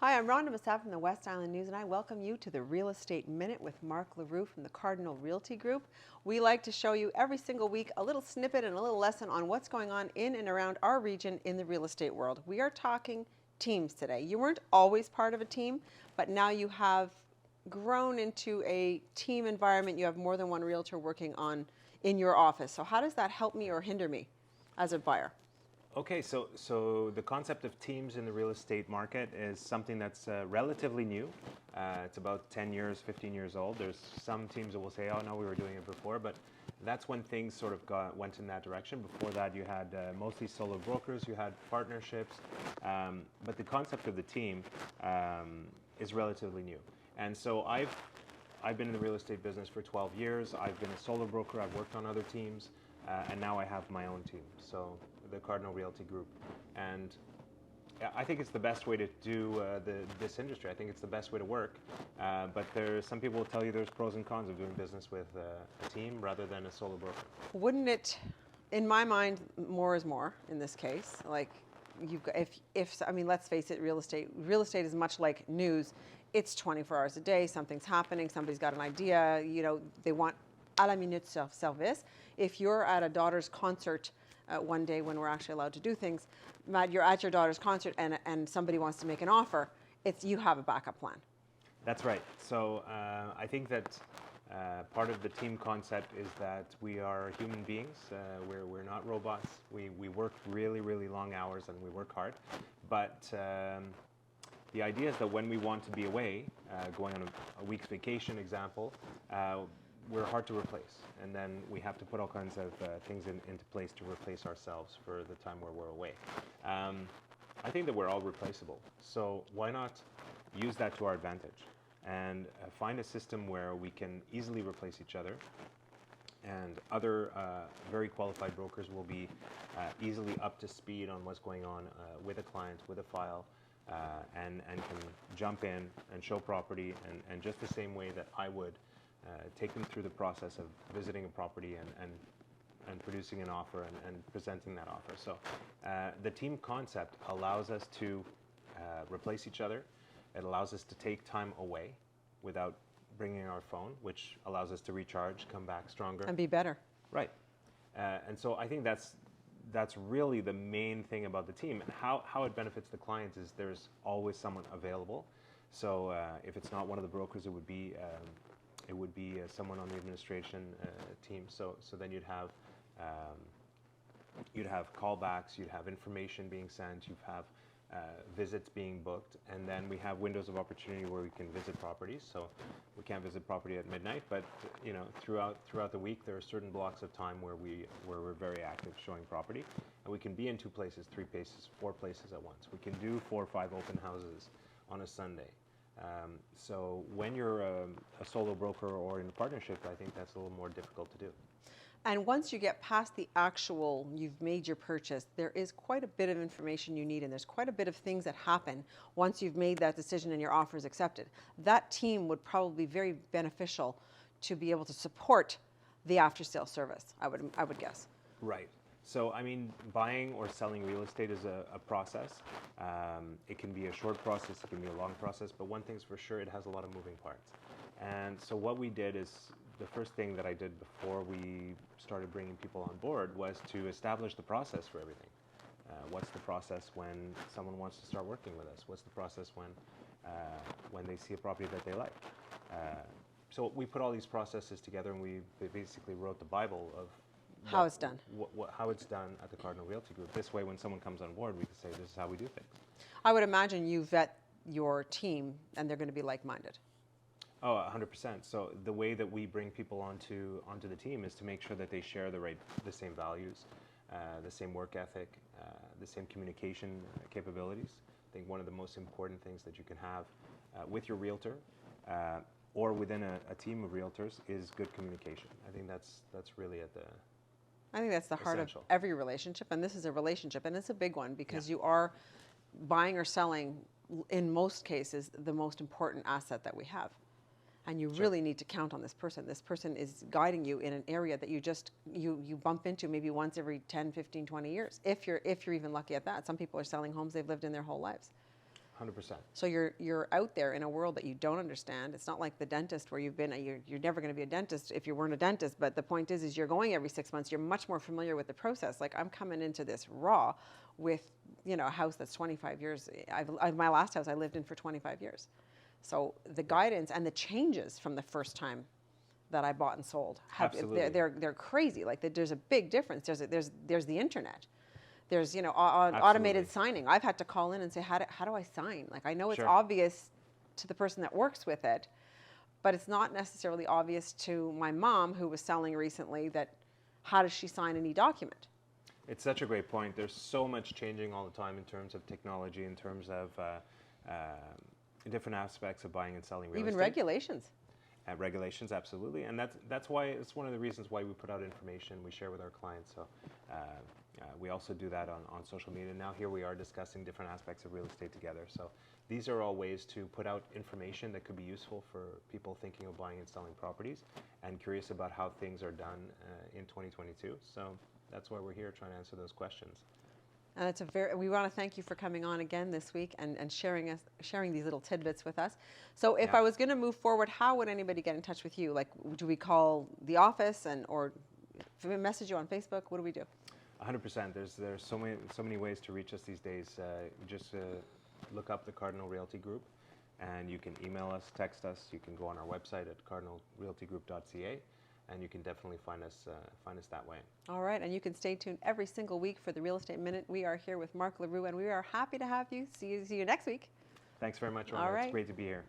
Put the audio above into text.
Hi, I'm Rhonda Massad from the West Island News, and I welcome you to the Real Estate Minute with Marc Leroux from the Cardinal Realty Group. We like to show you every single week a little snippet and a little lesson on what's going on in and around our region in the real estate world. We are talking teams today. You weren't always part of a team, but now you have grown into a team environment. You have more than one realtor working on in your office. So how does that help me or hinder me as a buyer? Okay, so the concept of teams in the real estate market is something that's relatively new. It's about 10 years, 15 years old. There's some teams that will say, oh no, we were doing it before, but that's when things sort of went in that direction. Before that, you had mostly solo brokers, you had partnerships, but the concept of the team is relatively new. And so I've been in the real estate business for 12 years. I've been a solo broker. I've worked on other teams, and now I have my own team. So the Cardinal Realty Group, and I think it's the best way to do this industry. I think it's the best way to work, but some people will tell you there's pros and cons of doing business with a team rather than a solo broker. Wouldn't it, in my mind, more is more in this case? Like, you've got, I mean, let's face it, real estate is much like news. It's 24 hours a day, something's happening, somebody's got an idea, you know, they want à la minute service. If you're at a daughter's concert one day when we're actually allowed to do things, Matt, you're at your daughter's concert and somebody wants to make an offer, you have a backup plan. That's right. So I think that part of the team concept is that we are human beings. We're not robots. We work really, really long hours and we work hard. But the idea is that when we want to be away, going on a week's vacation, example, we're hard to replace, and then we have to put all kinds of things into place to replace ourselves for the time where we're away. I think that we're all replaceable, so why not use that to our advantage and find a system where we can easily replace each other, and other very qualified brokers will be easily up to speed on what's going on with a client, with a file, and can jump in and show property, and just the same way that I would take them through the process of visiting a property and producing an offer and presenting that offer. So the team concept allows us to replace each other. It allows us to take time away without bringing our phone, which allows us to recharge, come back stronger. And be better. Right. And so I think that's really the main thing about the team. And how it benefits the clients is there's always someone available. So if it's not one of the brokers, it would be someone on the administration team. So then you'd have callbacks, you'd have information being sent, you'd have visits being booked, and then we have windows of opportunity where we can visit properties. So we can't visit property at midnight, but you know, throughout the week there are certain blocks of time where we're very active showing property, and we can be in 2 places, 3 places, 4 places at once. We can do 4 or 5 open houses on a Sunday. So when you're a solo broker or in a partnership, I think that's a little more difficult to do. And once you get past the actual, you've made your purchase, there is quite a bit of information you need, and there's quite a bit of things that happen once you've made that decision and your offer is accepted. That team would probably be very beneficial to be able to support the after-sale service, I would guess. Right. So, I mean, buying or selling real estate is a process. It can be a short process, it can be a long process, but one thing's for sure, it has a lot of moving parts. And so what we did is, the first thing that I did before we started bringing people on board was to establish the process for everything. What's the process when someone wants to start working with us? What's the process when they see a property that they like? So we put all these processes together, and we basically wrote the Bible of how it's done. How it's done at the Cardinal Realty Group. This way, when someone comes on board, we can say, this is how we do things. I would imagine you vet your team, and they're going to be like-minded. Oh, 100%. So the way that we bring people onto the team is to make sure that they share the same values, the same work ethic, the same communication capabilities. I think one of the most important things that you can have with your realtor or within a team of realtors is good communication. I think that's really at the I think that's the heart essential. of every relationship, and this is a relationship, and it's a big one because you are buying or selling, in most cases, the most important asset that we have. And you really need to count on this person. This person is guiding you in an area that you bump into maybe once every 10, 15, 20 years, if you're even lucky at that. Some people are selling homes they've lived in their whole lives. 100%. So you're out there in a world that you don't understand. It's not like the dentist where you've been. You're never going to be a dentist if you weren't a dentist. But the point is you're going every 6 months. You're much more familiar with the process. Like I'm coming into this raw, with a house that's 25 years. My last house I lived in for 25 years. So the guidance and the changes from the first time that I bought and sold, Absolutely. they're crazy. Like there's a big difference. There's the internet. There's Absolutely. automated signing. I've had to call in and say, how do I sign? Like I know it's Sure. obvious to the person that works with it, but it's not necessarily obvious to my mom who was selling recently that how does she sign any document? It's such a great point. There's so much changing all the time in terms of technology, in terms of different aspects of buying and selling real estate. Even regulations. Regulations, absolutely, and that's why it's one of the reasons why we put out information we share with our clients. So we also do that on social media. Now here we are discussing different aspects of real estate together. So these are all ways to put out information that could be useful for people thinking of buying and selling properties and curious about how things are done in 2022. So that's why we're here, trying to answer those questions. And we want to thank you for coming on again this week and sharing these little tidbits with us. So if I was going to move forward, how would anybody get in touch with you? Like, do we call the office or if we message you on Facebook? What do we do? 100%. There's so many ways to reach us these days. Just look up the Cardinal Realty Group, and you can email us, text us. You can go on our website at cardinalrealtygroup.ca. And you can definitely find us that way. All right, and you can stay tuned every single week for the Real Estate Minute. We are here with Marc Leroux, and we are happy to have you. See you next week. Thanks very much, Rhonda. All right. It's great to be here.